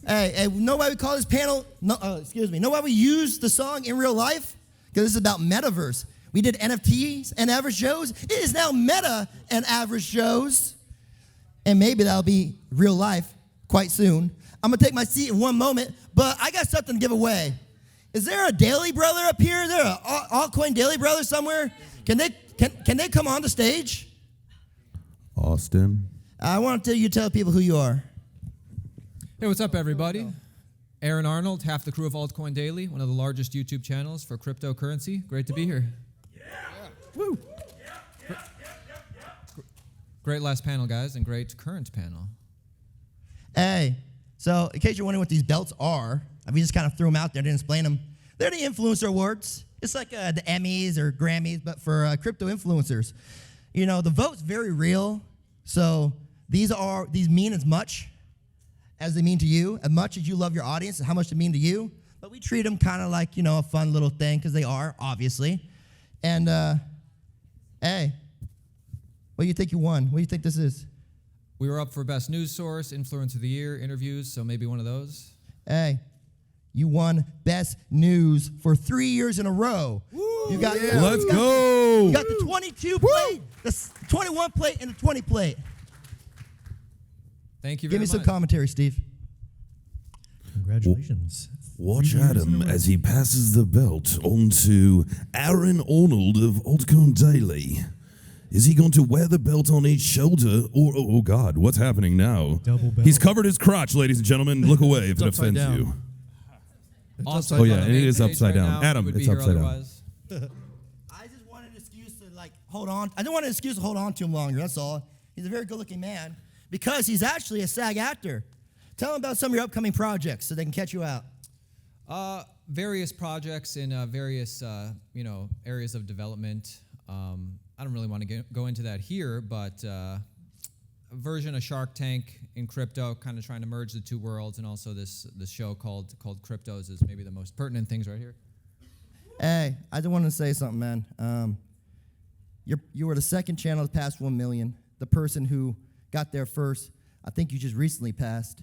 Hey, know why we call this panel? No, know why we use the song in real life? Because this is about metaverse. We did NFTs and average Joes. It is now meta and average Joes. And maybe that'll be real life quite soon. I'm going to take my seat in one moment, but I got something to give away. Is there a Daily Brother up here? Is there an altcoin Daily Brother somewhere? Can they come on the stage? Austin. I want you to tell people who you are. Hey, what's up, everybody? Aaron Arnold, half the crew of Altcoin Daily, one of the largest YouTube channels for cryptocurrency. Great to be here. Yeah. Woo. Great last panel, guys, and great current panel. Hey, so in case you're wondering what these belts are, we just kind of threw them out there, didn't explain them. They're the influencer awards. It's like the Emmys or Grammys, but for crypto influencers. You know, the vote's very real, so these mean as much as they mean to you, as much as you love your audience and how much they mean to you. But we treat them kind of like, a fun little thing, because they are, obviously. And, hey, what do you think you won? What do you think this is? We were up for Best News Source, Influencer of the Year, interviews, so maybe one of those. Hey, you won Best News for 3 years in a row. Woo, you got, yeah. Let's go. You got the 22 plate, the 21 plate, and the 20 plate. Thank you very much. Give me some commentary, Steve. Congratulations. Watch Adam as he passes the belt on to Aaron Arnold of Altcoin Daily. Is he going to wear the belt on each shoulder? Or, oh God, what's happening now? Double belt. He's covered his crotch, ladies and gentlemen. Look away if it offends down. you. Also, Oh, yeah, on the it main is stage upside right down. now, Adam, would it's be here upside down. otherwise. I just wanted an excuse to hold on. I didn't want an excuse to hold on to him longer. That's all. He's a very good-looking man because he's actually a SAG actor. Tell him about some of your upcoming projects so they can catch you out. Various projects in various areas of development. I don't really want to go into that here, but a version of Shark Tank in crypto, kind of trying to merge the two worlds, and also this show called Cryptos is maybe the most pertinent things right here. Hey, I just wanted to say something, man. You were the second channel to pass 1 million. The person who got there first, I think you just recently passed.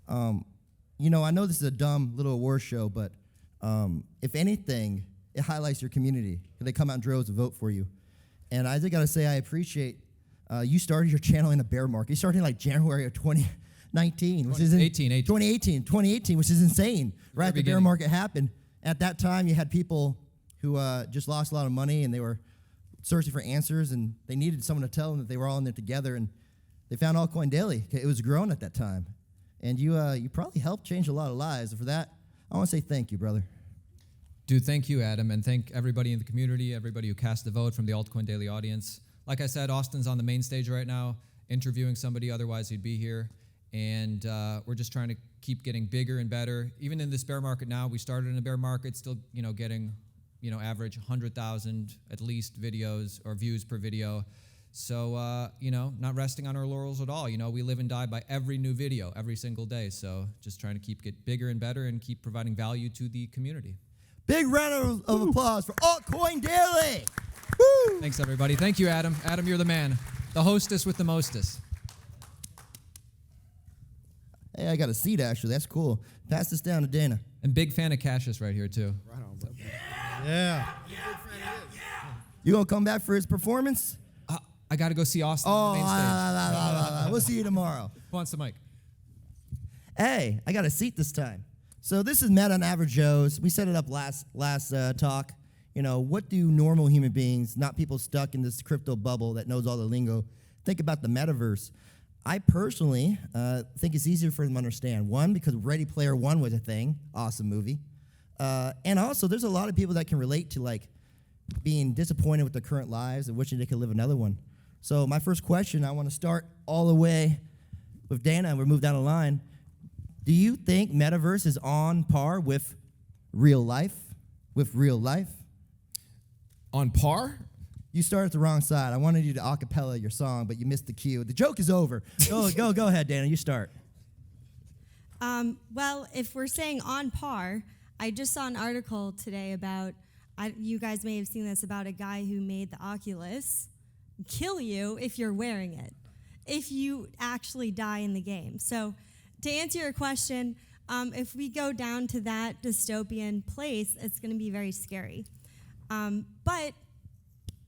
I know this is a dumb little award show, but if anything, it highlights your community. They come out in droves to vote for you. And I just got to say, I appreciate you started your channel in a bear market. You started in January of 2019, which is 2018, which is insane. Right at the bear market happened. At that time, you had people who just lost a lot of money, and they were searching for answers, and they needed someone to tell them that they were all in there together. And they found Altcoin Daily. It was growing at that time. And you probably helped change a lot of lives. And for that, I want to say thank you, brother. Dude, thank you, Adam, and thank everybody in the community, everybody who cast the vote from the Altcoin Daily audience. Like I said, Austin's on the main stage right now, interviewing somebody, otherwise he'd be here. And we're just trying to keep getting bigger and better. Even in this bear market now, we started in a bear market, still getting average 100,000 at least videos or views per video. So, not resting on our laurels at all. We live and die by every new video, every single day. So just trying to get bigger and better and keep providing value to the community. Big round of applause for Altcoin Daily. Woo! Thanks, everybody. Thank you, Adam. Adam, you're the man. The hostess with the mostest. Hey, I got a seat, actually. That's cool. Pass this down to Dana. And big fan of Cassius right here, too. Right on, bro. Yeah. You going to come back for his performance? I got to go see Austin on the main stage. We'll see you tomorrow. Who wants the mic? Hey, I got a seat this time. So this is Meta and Average Joes. We set it up last talk. What do normal human beings, not people stuck in this crypto bubble that knows all the lingo, think about the metaverse? I personally think it's easier for them to understand. One, because Ready Player One was a thing. Awesome movie. And also, there's a lot of people that can relate to being disappointed with their current lives and wishing they could live another one. So my first question, I want to start all the way with Dana, and we'll move down the line. Do you think metaverse is on par with real life? On par? You started at the wrong side. I wanted you to a cappella your song, but you missed the cue. The joke is over. Go ahead, Dana. You start. Well, if we're saying on par, I just saw an article today about, you guys may have seen this, about a guy who made the Oculus kill you if you're wearing it, if you actually die in the game. So to answer your question, If we go down to that dystopian place, it's going to be very scary. But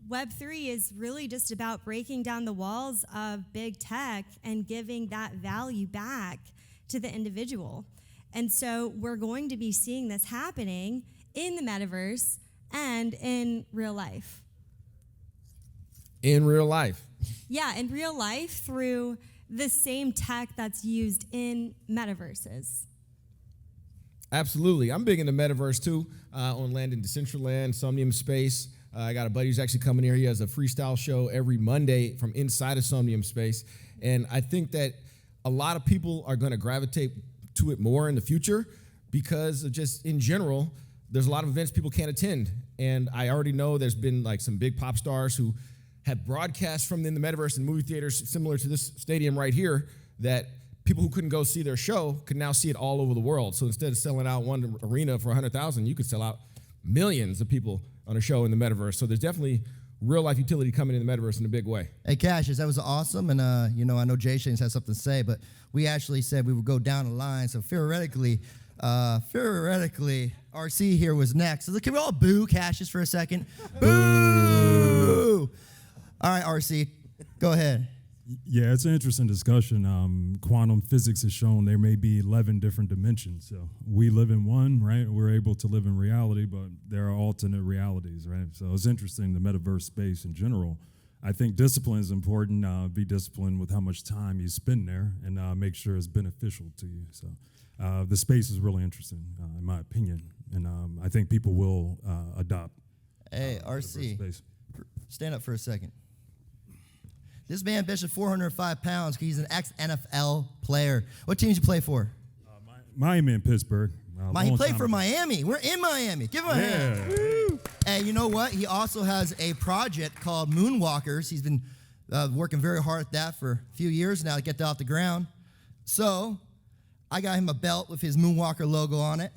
Web3 is really just about breaking down the walls of big tech and giving that value back to the individual. And so we're going to be seeing this happening in the metaverse and in real life. In real life. Yeah, in real life through the same tech that's used in metaverses. Absolutely. I'm big into metaverse too, on land in Dcentral, Somnium Space. I got a buddy who's actually coming here. He has a freestyle show every Monday from inside of Somnium Space. And I think that a lot of people are going to gravitate to it more in the future because of just in general, there's a lot of events people can't attend. And I already know there's been like some big pop stars who have broadcasts from in the metaverse and movie theaters similar to this stadium right here that people who couldn't go see their show could now see it all over the world. So instead of selling out one arena for 100,000, you could sell out millions of people on a show in the metaverse. So there's definitely real life utility coming in the metaverse in a big way. Hey, Cassius, that was awesome. And, I know Jay Shanes has something to say, but we actually said we would go down the line. So theoretically, RC here was next. So can we all boo Cassius for a second? Boo! All right, RC, go ahead. Yeah, it's an interesting discussion. Quantum physics has shown there may be 11 different dimensions. So we live in one, right? We're able to live in reality, but there are alternate realities, right? So it's interesting, the metaverse space in general. I think discipline is important. Be disciplined with how much time you spend there and make sure it's beneficial to you. So the space is really interesting, in my opinion. And I think people will adopt. Hey, RC, space. stand up for a second. This man benches 405 pounds. He's an ex-NFL player. What teams you play for? Miami and Pittsburgh. He played for Miami. We're in Miami. Give him a hand. Woo. And you know what? He also has a project called Moonwalkers. He's been working very hard at that for a few years now to get that off the ground. So I got him a belt with his Moonwalker logo on it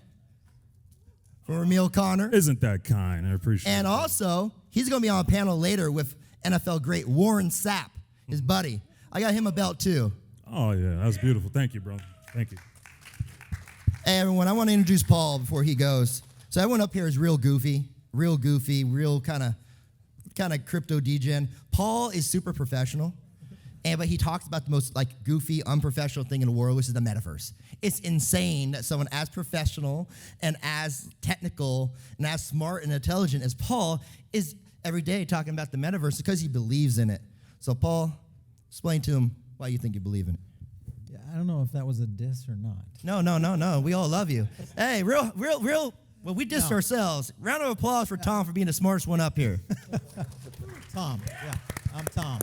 for Emil Connor. Isn't that kind? I appreciate it. And also, he's going to be on a panel later with NFL great Warren Sapp, his buddy. I got him a belt too. Oh, yeah, that's beautiful. Thank you, bro. Thank you. Hey, everyone, I want to introduce Paul before he goes. So everyone up here is real goofy, real kind of crypto degen. Paul is super professional, but he talks about the most goofy, unprofessional thing in the world, which is the metaverse. It's insane that someone as professional and as technical and as smart and intelligent as Paul is every day talking about the metaverse because he believes in it. So, Paul, explain to him why you think you believe in it. Yeah, I don't know if that was a diss or not. No. We all love you. Hey, real. Well, we dissed ourselves. Round of applause for Tom for being the smartest one up here. Tom, yeah, I'm Tom.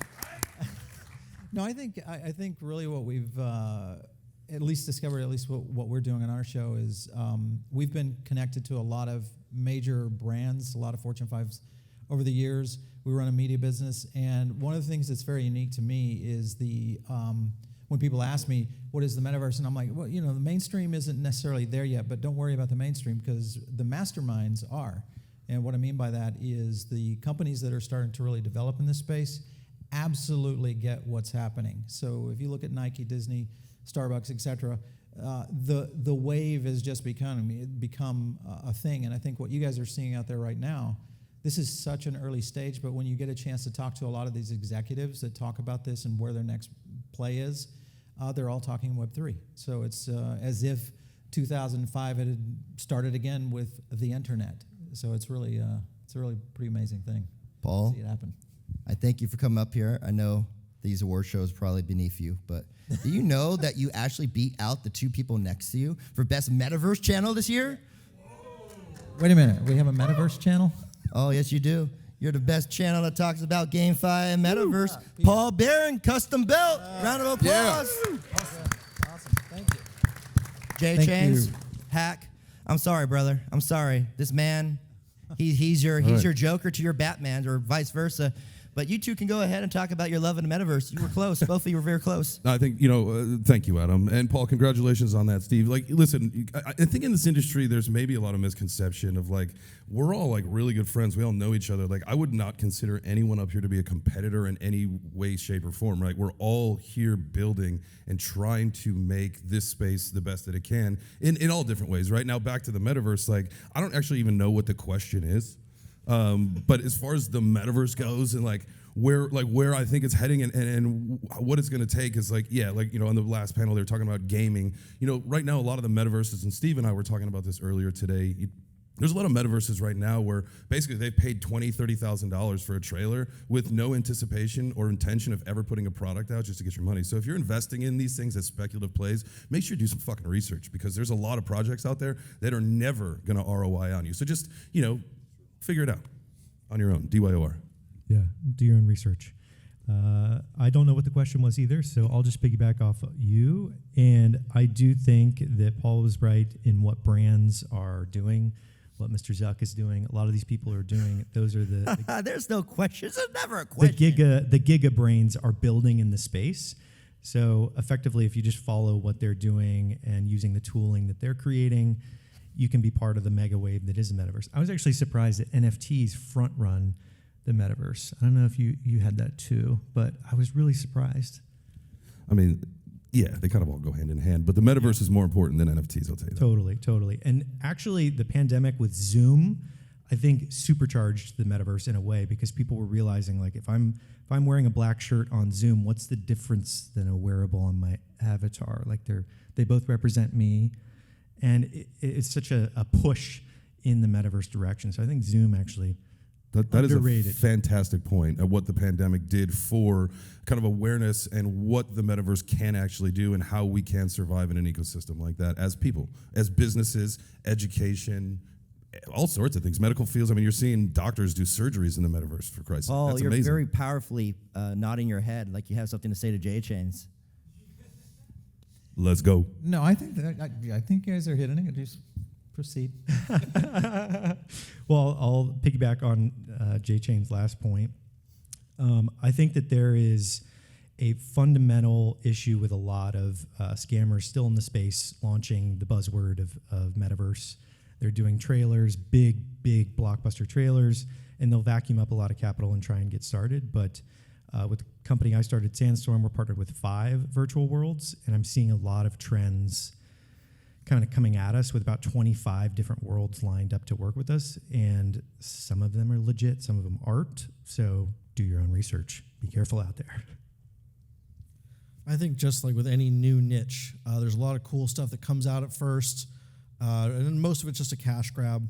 No, I think really what we've at least discovered, at least what we're doing on our show is we've been connected to a lot of major brands, a lot of Fortune 5s over the years. We run a media business, and one of the things that's very unique to me is when people ask me, what is the metaverse? And I'm like, well, the mainstream isn't necessarily there yet, but don't worry about the mainstream because the masterminds are. And what I mean by that is the companies that are starting to really develop in this space absolutely get what's happening. So if you look at Nike, Disney, Starbucks, et cetera, the wave has just become a thing. And I think what you guys are seeing out there right now, this is such an early stage, but when you get a chance to talk to a lot of these executives that talk about this and where their next play is, they're all talking Web3. So it's as if 2005 had started again with the internet. So it's really a pretty amazing thing. Paul, See it happen. I thank you for coming up here. I know these award shows are probably beneath you, but do you know that you actually beat out the two people next to you for Best Metaverse Channel this year? Wait a minute. We have a Metaverse channel? Oh, yes, you do. You're the best channel that talks about GameFi and Metaverse. Paul Barron, custom belt. Round of applause. Yeah. Awesome. Thank you. Jay Thank Chains, you. hack. I'm sorry, brother. I'm sorry. This man, he's your Joker to your Batman, or vice versa. But you two can go ahead and talk about your love in the metaverse. You were close. Both of you were very close. I think, thank you, Adam. And Paul, congratulations on that, Steve. Like, listen, I think in this industry, there's maybe a lot of misconception of like, we're all like really good friends. We all know each other. Like, I would not consider anyone up here to be a competitor in any way, shape, or form, right? We're all here building and trying to make this space the best that it can in all different ways, right? Now, back to the metaverse, like, I don't actually even know what the question is. But as far as the metaverse goes and like where I think it's heading and what it's going to take is like, yeah, like, on the last panel, they were talking about gaming. Right now, a lot of the metaverses, and Steve and I were talking about this earlier today, there's a lot of metaverses right now where basically they've paid $20,000, $30,000 for a trailer with no anticipation or intention of ever putting a product out just to get your money. So if you're investing in these things as speculative plays, make sure you do some fucking research, because there's a lot of projects out there that are never going to ROI on you. So just, figure it out on your own, DYOR. Yeah, do your own research. I don't know what the question was either, so I'll just piggyback off of you. And I do think that Paul was right in what brands are doing, what Mr. Zuck is doing. A lot of these people are doing. Those are the There's no questions. There's never a question. the giga brains are building in the space. So effectively, if you just follow what they're doing and using the tooling that they're creating, you can be part of the mega wave that is the metaverse. I was actually surprised that NFTs front run the metaverse. I don't know if you had that too, but I was really surprised. I mean, yeah, they kind of all go hand in hand, but the metaverse is more important than NFTs, I'll tell you that. Totally. And actually, the pandemic with Zoom, I think, supercharged the metaverse in a way, because people were realizing, like, if I'm wearing a black shirt on Zoom, what's the difference than a wearable on my avatar? Like, they both represent me. And it's such a push in the metaverse direction. So I think Zoom actually that is underrated. a fantastic point of what the pandemic did for kind of awareness and what the metaverse can actually do and how we can survive in an ecosystem like that as people, as businesses, education, all sorts of things, medical fields. I mean, you're seeing doctors do surgeries in the metaverse, for Christ's sake. That's you're amazing. very powerfully nodding your head like you have something to say to J-Chains. Let's go. No, I think you guys are hitting it. Just proceed. Well, I'll piggyback on Jay Chain's last point. I think that there is a fundamental issue with a lot of scammers still in the space launching the buzzword of metaverse. They're doing trailers, big blockbuster trailers, and they'll vacuum up a lot of capital and try and get started. But with the company I started, Sandstorm, we're partnered with 5 virtual worlds, and I'm seeing a lot of trends kind of coming at us with about 25 different worlds lined up to work with us, and some of them are legit, some of them aren't. So do your own research. Be careful out there. I think just like with any new niche, there's a lot of cool stuff that comes out at first, and most of it's just a cash grab,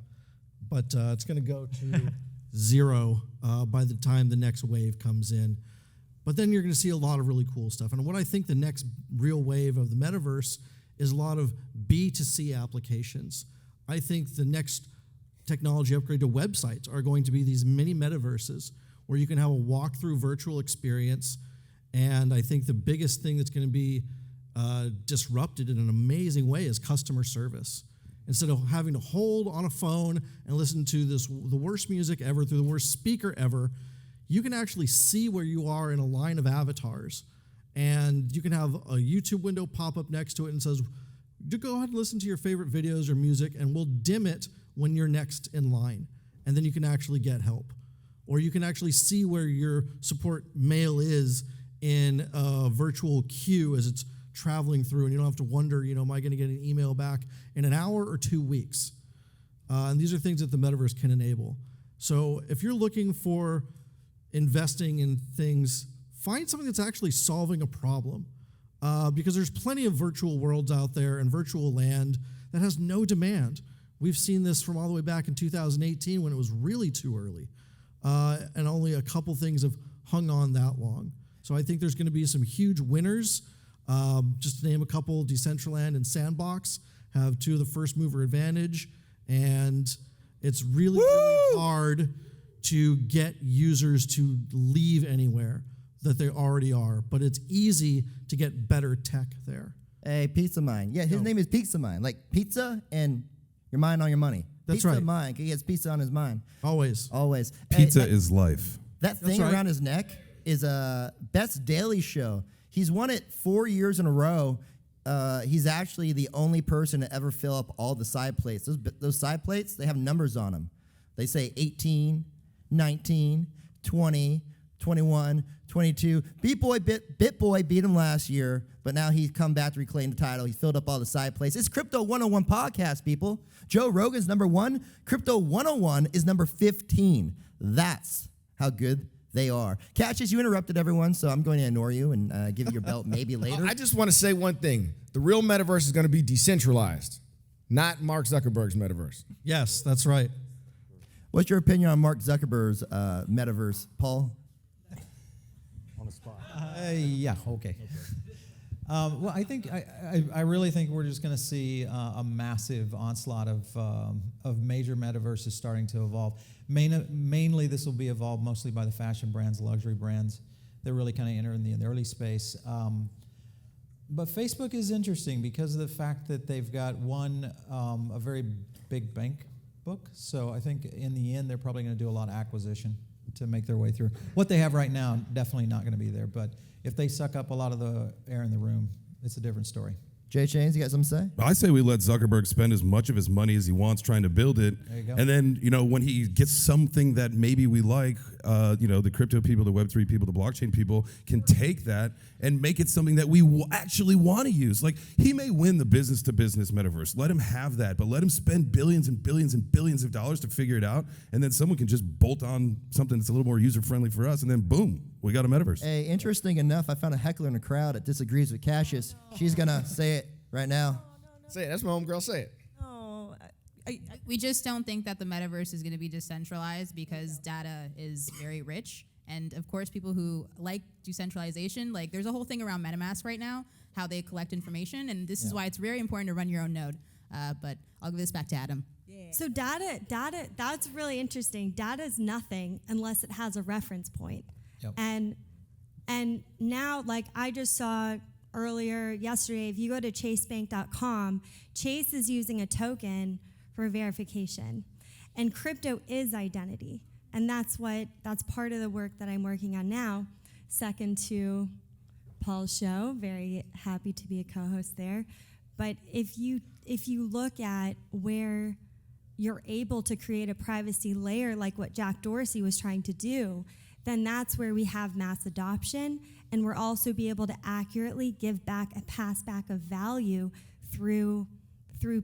but it's going to go to zero by the time the next wave comes in. But then you're going to see a lot of really cool stuff. And what I think the next real wave of the metaverse is a lot of B2C applications. I think the next technology upgrade to websites are going to be these mini metaverses where you can have a walkthrough virtual experience. And I think the biggest thing that's going to be disrupted in an amazing way is customer service. Instead of having to hold on a phone and listen to the worst music ever through the worst speaker ever, you can actually see where you are in a line of avatars. And you can have a YouTube window pop up next to it and says, go ahead and listen to your favorite videos or music, and we'll dim it when you're next in line. And then you can actually get help. Or you can actually see where your support mail is in a virtual queue as it's traveling through, and you don't have to wonder, am I going to get an email back in an hour or 2 weeks? And these are things that the metaverse can enable. So if you're looking for investing in things, find something that's actually solving a problem, because there's plenty of virtual worlds out there and virtual land that has no demand. We've seen this from all the way back in 2018 when it was really too early, and only a couple things have hung on that long. So I think there's going to be some huge winners. Just to name a couple, Dcentral and Sandbox have 2 of the first mover advantage, and it's really hard to get users to leave anywhere that they already are, but it's easy to get better tech there. Hey, Pizza Mind. Yeah, his name is Pizza Mind. Like pizza and your mind on your money. That's pizza right. Mind. He has pizza on his mind. Always. Always. Pizza Hey, is life. That thing right. around his neck is a Best Daily Show. He's won it 4 years in a row. He's actually the only person to ever fill up all the side plates. Those side plates, they have numbers on them. They say 18, 19, 20, 21, 22. BitBoy beat him last year, but now he's come back to reclaim the title. He filled up all the side plates. It's Crypto 101 podcast, people. Joe Rogan's number 1. Crypto 101 is number 15. That's how good they are. Cassius, you interrupted everyone, so I'm going to ignore you and give you your belt maybe later. I just want to say one thing. The real metaverse is going to be decentralized, not Mark Zuckerberg's metaverse. Yes, that's right. What's your opinion on Mark Zuckerberg's metaverse, Paul? Yeah, okay. Well, I think I really think we're just going to see a massive onslaught of major metaverses starting to evolve. Mainly, this will be evolved mostly by the fashion brands, luxury brands. They're really kind of entering the early space. But Facebook is interesting because of the fact that they've got a very big bank book. So I think in the end, they're probably going to do a lot of acquisition to make their way through. What they have right now, definitely not going to be there. But if they suck up a lot of the air in the room, it's a different story. Jay Chains, you got something to say? I say we let Zuckerberg spend as much of his money as he wants trying to build it. There you go. And then, when he gets something that maybe we like, the crypto people, the Web3 people, the blockchain people can take that and make it something that we actually want to use. Like, he may win the business-to-business metaverse. Let him have that, but let him spend billions and billions and billions of dollars to figure it out, and then someone can just bolt on something that's a little more user-friendly for us, and then boom, we got a metaverse. Hey, interesting enough, I found a heckler in the crowd that disagrees with Cassius. She's going to say it right now. Say it. That's my homegirl. Say it. Oh, we just don't think that the metaverse is going to be decentralized because data is very rich. And of course, people who like decentralization, like there's a whole thing around MetaMask right now, how they collect information. And this is why it's very important to run your own node. But I'll give this back to Adam. Yeah. So data, that's really interesting. Data is nothing unless it has a reference point. Yep. And now, like I just saw yesterday, if you go to chasebank.com, Chase is using a token for verification. And crypto is identity. And that's part of the work that I'm working on now. Second to Paul's show, very happy to be a co-host there. But if you look at where you're able to create a privacy layer like what Jack Dorsey was trying to do, then that's where we have mass adoption, and we're also be able to accurately give back a pass back of value through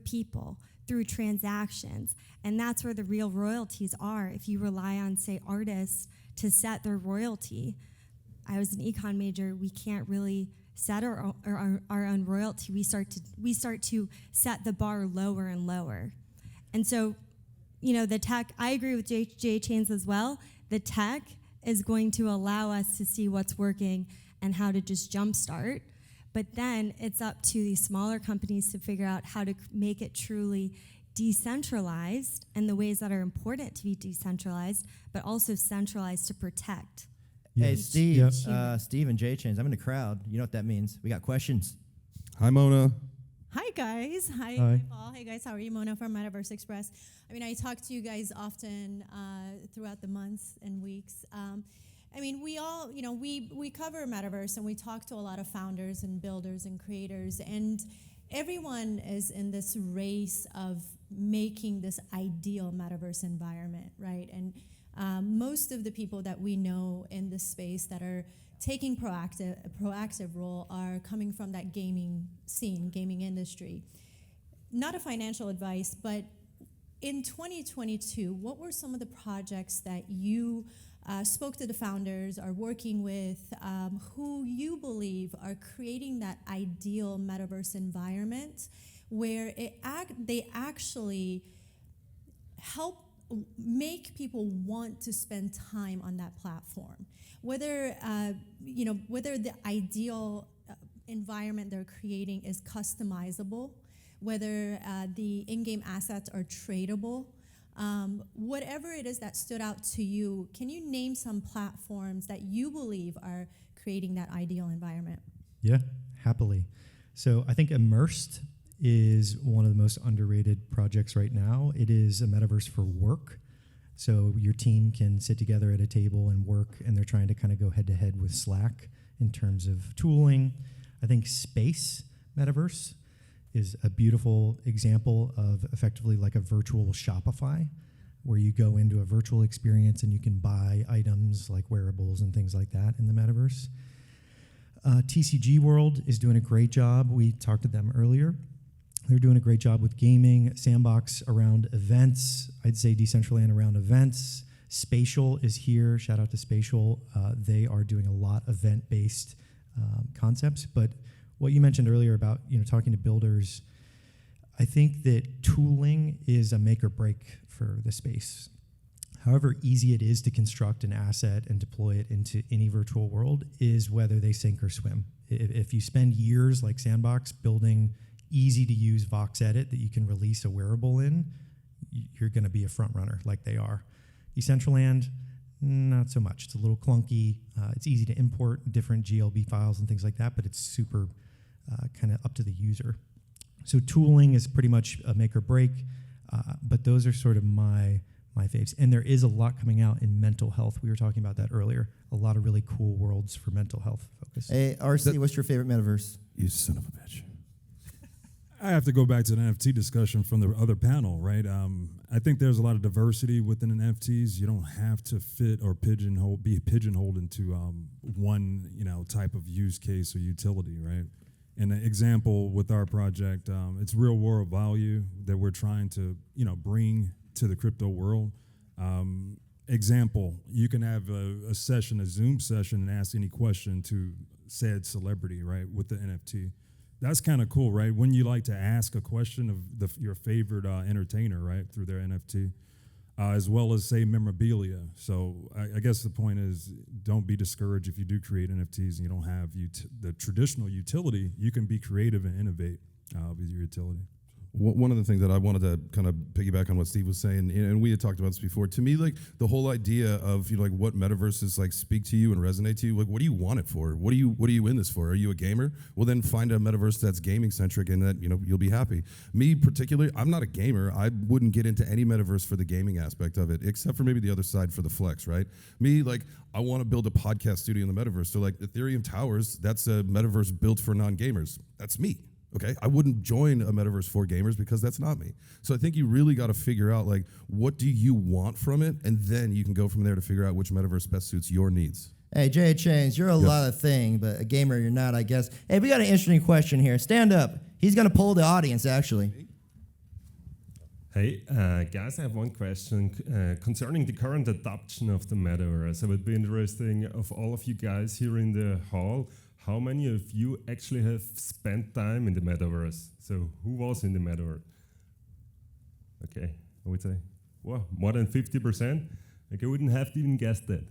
people, through transactions. And that's where the real royalties are. If you rely on, say, artists to set their royalty, I was an econ major, we can't really set our own royalty. We start to set the bar lower and lower. And so, the tech, I agree with Jay Chains as well. The tech is going to allow us to see what's working and how to just jumpstart. But then it's up to these smaller companies to figure out how to make it truly decentralized and the ways that are important to be decentralized, but also centralized to protect. Hey, Yes. Steve, Yep. Steve and Jay Chains, I'm in the crowd. You know what that means. We got questions. Hi, Mona. Hi guys. Hi Paul. Hey guys, how are you? Mona from Metaverse Express. I talk to you guys often throughout the months and weeks. We all, we cover Metaverse and we talk to a lot of founders and builders and creators, and everyone is in this race of making this ideal Metaverse environment, right? And most of the people that we know in this space that are taking a proactive role are coming from that gaming scene, gaming industry. Not a financial advice, but in 2022, what were some of the projects that you spoke to the founders, are working with, who you believe are creating that ideal metaverse environment where they actually help make people want to spend time on that platform? Whether the ideal environment they're creating is customizable, whether the in-game assets are tradable, whatever it is that stood out to you, can you name some platforms that you believe are creating that ideal environment? Yeah, happily. So I think Immersed is one of the most underrated projects right now. It is a metaverse for work. So your team can sit together at a table and work, and they're trying to kind of go head to head with Slack in terms of tooling. I think space metaverse is a beautiful example of effectively like a virtual Shopify, where you go into a virtual experience and you can buy items like wearables and things like that in the metaverse. TCG World is doing a great job. We talked to them earlier. They're doing a great job with gaming. Sandbox around events. I'd say Decentraland around events. Spatial is here. Shout out to Spatial. They are doing a lot of event-based concepts. But what you mentioned earlier about talking to builders, I think that tooling is a make or break for the space. However easy it is to construct an asset and deploy it into any virtual world is whether they sink or swim. If you spend years like Sandbox building easy to use Vox Edit that you can release a wearable in, you're going to be a front runner like they are. Decentraland, not so much. It's a little clunky. It's easy to import different GLB files and things like that, but it's super kind of up to the user. So tooling is pretty much a make or break, but those are sort of my faves. And there is a lot coming out in mental health. We were talking about that earlier. A lot of really cool worlds for mental health focus. Hey, RC, what's your favorite metaverse? You son of a bitch. I have to go back to the NFT discussion from the other panel, right? I think there's a lot of diversity within NFTs. You don't have to fit or be pigeonholed into one type of use case or utility, right? And an example with our project, it's real world value that we're trying to bring to the crypto world. Example, you can have a session, a Zoom session, and ask any question to said celebrity, right, with the NFT. That's kind of cool, right? When you like to ask a question of your favorite entertainer, right, through their NFT, as well as, say, memorabilia. So I guess the point is, don't be discouraged if you do create NFTs and you don't have the traditional utility. You can be creative and innovate with your utility. One of the things that I wanted to kind of piggyback on what Steve was saying, and we had talked about this before, to me, like the whole idea of like what metaverses like speak to you and resonate to you, like what do you want it for? What are you in this for? Are you a gamer? Well, then find a metaverse that's gaming centric and that you'll be happy. Me particularly, I'm not a gamer. I wouldn't get into any metaverse for the gaming aspect of it, except for maybe the other side for the flex, right? Me, like I want to build a podcast studio in the metaverse. So like Ethereum Towers, that's a metaverse built for non-gamers. That's me. Okay, I wouldn't join a metaverse for gamers because that's not me. So I think you really got to figure out like what do you want from it, and then you can go from there to figure out which metaverse best suits your needs. Hey, Jay Chains, you're a lot of things, but a gamer you're not, I guess. Hey, we got an interesting question here. Stand up. He's going to poll the audience, actually. Hey, guys, I have one question concerning the current adoption of the metaverse. It would be interesting of all of you guys here in the hall, how many of you actually have spent time in the metaverse? So who was in the metaverse? Okay, I would say, well, more than 50%. Like I wouldn't have even guessed that.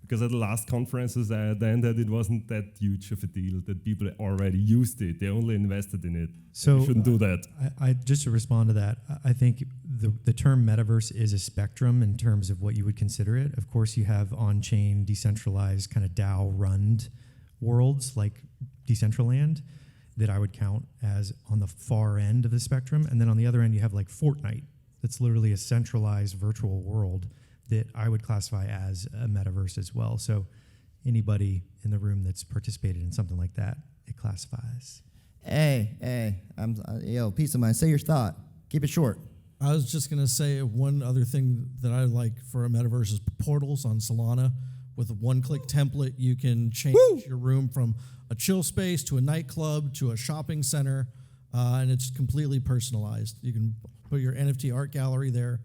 Because at the last conferences I attended, it wasn't that huge of a deal that people already used it. They only invested in it. So you shouldn't do that. I just to respond to that, I think the term metaverse is a spectrum in terms of what you would consider it. Of course, you have on-chain, decentralized, kind of DAO-run worlds like Decentraland that I would count as on the far end of the spectrum. And then on the other end, you have like Fortnite. That's literally a centralized virtual world that I would classify as a metaverse as well. So anybody in the room that's participated in something like that, it classifies. Hey, peace of mind. Say your thought. Keep it short. I was just going to say one other thing that I like for a metaverse is portals on Solana. With a one-click template, you can change your room from a chill space to a nightclub to a shopping center, and it's completely personalized. You can put your NFT art gallery there.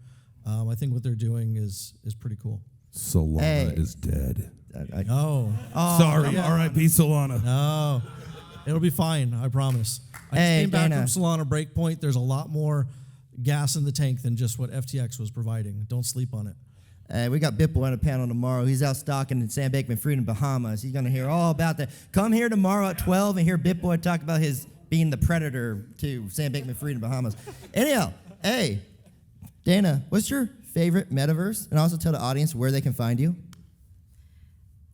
I think what they're doing is pretty cool. Solana is dead. Sorry, R.I.P. Solana. No, it'll be fine. I promise. I just came back from Solana Breakpoint. There's a lot more gas in the tank than just what FTX was providing. Don't sleep on it. We got Bitboy on a panel tomorrow. He's out stocking in Sam Bankman-Fried in Bahamas. He's going to hear all about that. Come here tomorrow at 12 and hear Bitboy talk about his being the predator to Sam Bankman-Fried in Bahamas. Anyhow, hey, Dana, what's your favorite metaverse? And also tell the audience where they can find you.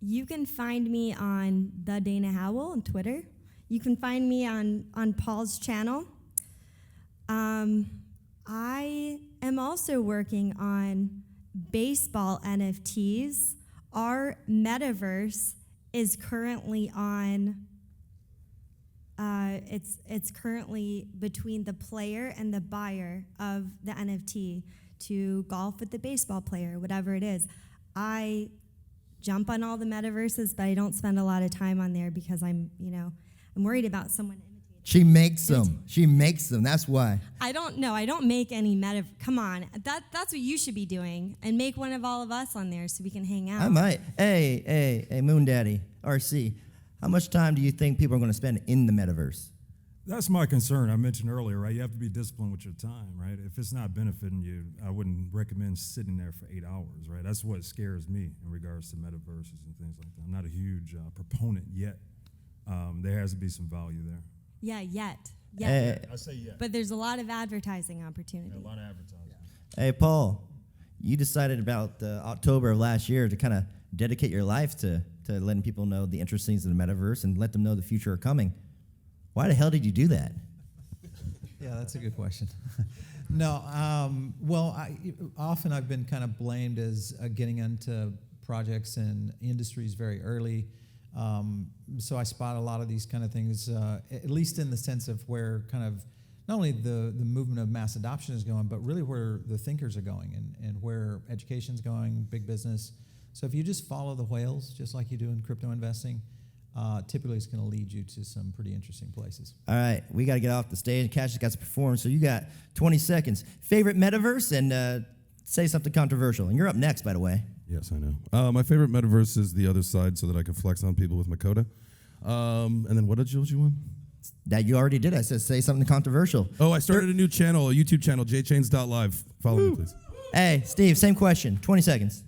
You can find me on the Dana Howell on Twitter. You can find me on Paul's channel. I am also working on baseball NFTs. Our metaverse is currently on. It's currently between the player and the buyer of the NFT to golf with the baseball player, whatever it is. I jump on all the metaverses, but I don't spend a lot of time on there because I'm worried about someone imitating. She makes them. She makes them. That's why. I don't know. I don't make any Come on. That's what you should be doing, and make one of all of us on there so we can hang out. I might. Hey, Moon Daddy, RC. How much time do you think people are going to spend in the metaverse? That's my concern. I mentioned earlier, right? You have to be disciplined with your time, right? If it's not benefiting you, I wouldn't recommend sitting there for 8 hours, right? That's what scares me in regards to metaverses and things like that. I'm not a huge proponent yet. There has to be some value there. Yeah, yet. I say yet. But there's a lot of advertising opportunity. A lot of advertising. Hey, Paul, you decided about October of last year to kind of dedicate your life to letting people know the interesting things in the metaverse and let them know the future are coming. Why the hell did you do that? Yeah, that's a good question. No, well, often I've been kind of blamed as getting into projects and industries very early. So I spot a lot of these kind of things, at least in the sense of where kind of not only the movement of mass adoption is going, but really where the thinkers are going and where education's going, big business. So if you just follow the whales, just like you do in crypto investing, typically it's going to lead you to some pretty interesting places. All right, we got to get off the stage. Cash has got to perform, so you got 20 seconds. Favorite metaverse, and say something controversial. And you're up next, by the way. Yes, I know. My favorite metaverse is the other side so that I can flex on people with my coda. And then what did you want? That you already did. I said say something controversial. Oh, I started a new channel, a YouTube channel, jchains.live. Follow me, please. Hey, Steve, same question. 20 seconds.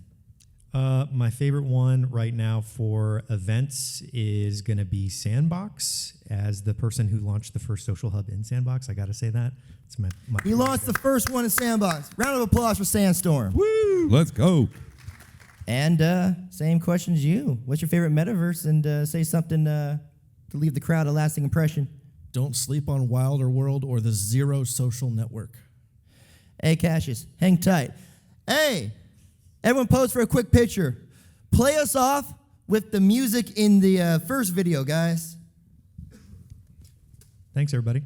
My favorite one right now for events is going to be Sandbox. As the person who launched the first social hub in Sandbox, I got to say that. It's my He launched the first one in Sandbox. Round of applause for Sandstorm. Woo! Let's go. And same question as you. What's your favorite metaverse? And say something to leave the crowd a lasting impression. Don't sleep on Wilder World or the Zero Social Network. Hey, Cassius, hang tight. Hey, everyone pose for a quick picture. Play us off with the music in the first video, guys. Thanks, everybody.